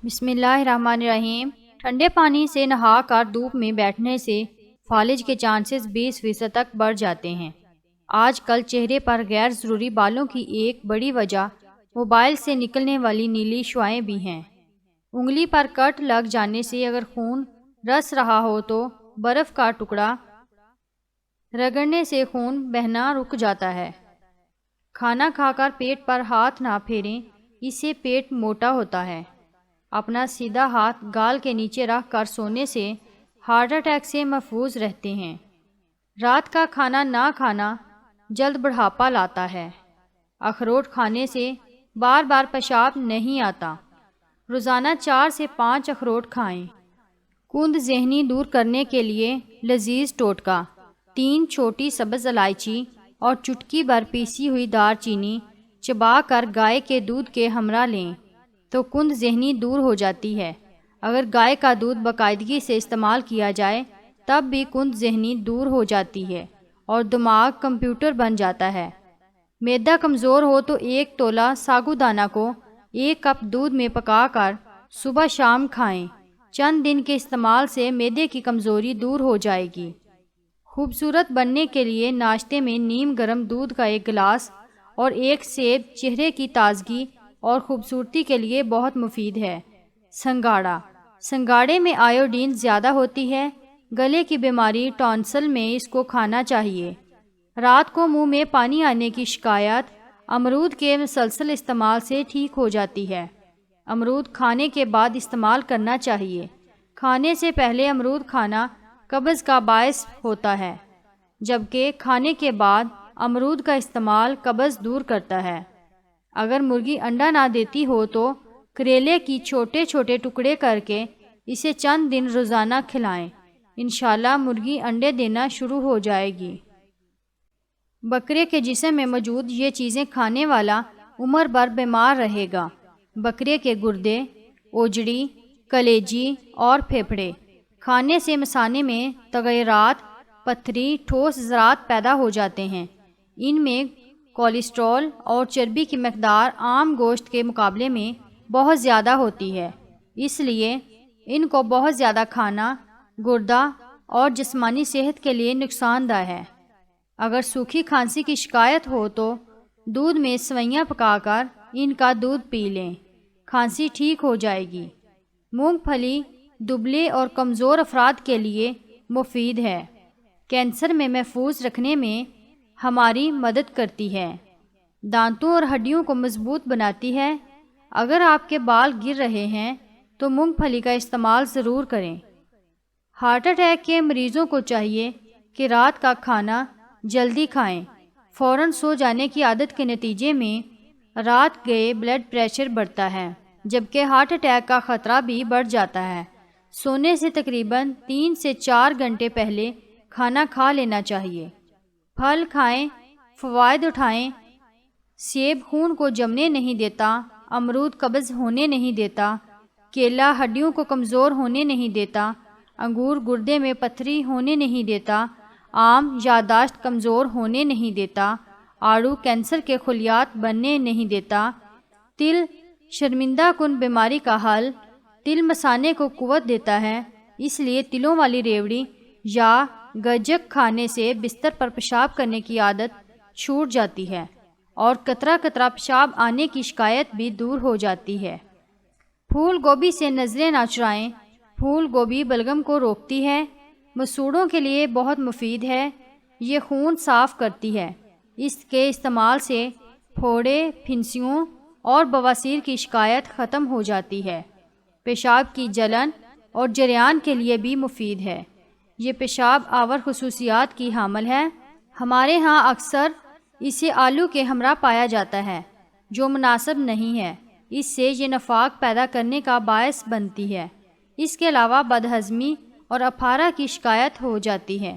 بسم اللہ الرحمن الرحیم۔ ٹھنڈے پانی سے نہا کر دھوپ میں بیٹھنے سے فالج کے چانسز 20% تک بڑھ جاتے ہیں۔ آج کل چہرے پر غیر ضروری بالوں کی ایک بڑی وجہ موبائل سے نکلنے والی نیلی شعاعیں بھی ہیں۔ انگلی پر کٹ لگ جانے سے اگر خون رس رہا ہو تو برف کا ٹکڑا رگڑنے سے خون بہنا رک جاتا ہے۔ کھانا کھا کر پیٹ پر ہاتھ نہ پھیریں، اس سے پیٹ موٹا ہوتا ہے۔ اپنا سیدھا ہاتھ گال کے نیچے رکھ کر سونے سے ہارٹ اٹیک سے محفوظ رہتے ہیں۔ رات کا کھانا نہ کھانا جلد بڑھاپا لاتا ہے۔ اخروٹ کھانے سے بار بار پیشاب نہیں آتا۔ روزانہ 4 سے 5 اخروٹ کھائیں۔ کند ذہنی دور کرنے کے لیے لذیذ ٹوٹکا: 3 چھوٹی سبز الائچی اور چٹکی بھر پیسی ہوئی دار چینی چبا کر گائے کے دودھ کے ہمراہ لیں تو کند ذہنی دور ہو جاتی ہے۔ اگر گائے کا دودھ باقاعدگی سے استعمال کیا جائے تب بھی کند ذہنی دور ہو جاتی ہے اور دماغ کمپیوٹر بن جاتا ہے۔ معدہ کمزور ہو تو 1 تولہ ساگودانہ کو 1 کپ دودھ میں پکا کر صبح شام کھائیں۔ چند دن کے استعمال سے معدے کی کمزوری دور ہو جائے گی۔ خوبصورت بننے کے لیے ناشتے میں نیم گرم دودھ کا 1 گلاس اور 1 سیب چہرے کی تازگی اور خوبصورتی کے لیے بہت مفید ہے۔ سنگاڑا: سنگاڑے میں آیوڈین زیادہ ہوتی ہے۔ گلے کی بیماری ٹونسل میں اس کو کھانا چاہیے۔ رات کو منہ میں پانی آنے کی شکایت امرود کے مسلسل استعمال سے ٹھیک ہو جاتی ہے۔ امرود کھانے کے بعد استعمال کرنا چاہیے۔ کھانے سے پہلے امرود کھانا قبض کا باعث ہوتا ہے، جبکہ کھانے کے بعد امرود کا استعمال قبض دور کرتا ہے۔ اگر مرغی انڈا نہ دیتی ہو تو کریلے کی چھوٹے چھوٹے ٹکڑے کر کے اسے چند دن روزانہ کھلائیں۔ انشاءاللہ مرغی انڈے دینا شروع ہو جائے گی۔ بکرے کے جسم میں موجود یہ چیزیں کھانے والا عمر بھر بیمار رہے گا۔ بکرے کے گردے، اوجڑی، کلیجی اور پھیپھڑے کھانے سے مثانے میں تغیرات، پتھری، ٹھوس ذرات پیدا ہو جاتے ہیں۔ ان میں کولیسٹرول اور چربی کی مقدار عام گوشت کے مقابلے میں بہت زیادہ ہوتی ہے، اس لیے ان کو بہت زیادہ کھانا گردہ اور جسمانی صحت کے لیے نقصان دہ ہے۔ اگر سوکھی کھانسی کی شکایت ہو تو دودھ میں سوئیاں پکا کر ان کا دودھ پی لیں، کھانسی ٹھیک ہو جائے گی۔ مونگ پھلی دبلے اور کمزور افراد کے لیے مفید ہے۔ کینسر میں محفوظ رکھنے میں ہماری مدد کرتی ہے۔ دانتوں اور ہڈیوں کو مضبوط بناتی ہے۔ اگر آپ کے بال گر رہے ہیں تو مونگ پھلی کا استعمال ضرور کریں۔ ہارٹ اٹیک کے مریضوں کو چاہیے کہ رات کا کھانا جلدی کھائیں۔ فوراً سو جانے کی عادت کے نتیجے میں رات گئے بلڈ پریشر بڑھتا ہے، جبکہ ہارٹ اٹیک کا خطرہ بھی بڑھ جاتا ہے۔ سونے سے تقریباً 3 سے 4 گھنٹے پہلے کھانا کھا لینا چاہیے۔ پھل کھائیں، فوائد اٹھائیں۔ سیب خون کو جمنے نہیں دیتا، امرود قبض ہونے نہیں دیتا، کیلا ہڈیوں کو کمزور ہونے نہیں دیتا، انگور گردے میں پتھری ہونے نہیں دیتا، آم یادداشت کمزور ہونے نہیں دیتا، آڑو کینسر کے خلیات بننے نہیں دیتا، تل شرمندہ کن بیماری کا حل، تل مثانے کو قوت دیتا ہے، اس لیے تلوں والی ریوڑی یا گجک کھانے سے بستر پر پیشاب کرنے کی عادت چھوٹ جاتی ہے اور قطرہ قطرہ پیشاب آنے کی شکایت بھی دور ہو جاتی ہے۔ پھول گوبھی سے نظریں نہ چرائیں۔ پھول گوبھی بلغم کو روکتی ہے، مسوڑوں کے لیے بہت مفید ہے، یہ خون صاف کرتی ہے۔ اس کے استعمال سے پھوڑے، پھنسیوں اور بواسیر کی شکایت ختم ہو جاتی ہے۔ پیشاب کی جلن اور جریان کے لیے بھی مفید ہے۔ یہ پیشاب آور خصوصیات کی حامل ہے۔ ہمارے ہاں اکثر اسے آلو کے ہمراہ پایا جاتا ہے، جو مناسب نہیں ہے، اس سے یہ نفاق پیدا کرنے کا باعث بنتی ہے۔ اس کے علاوہ بدہضمی اور اپھارا کی شکایت ہو جاتی ہے۔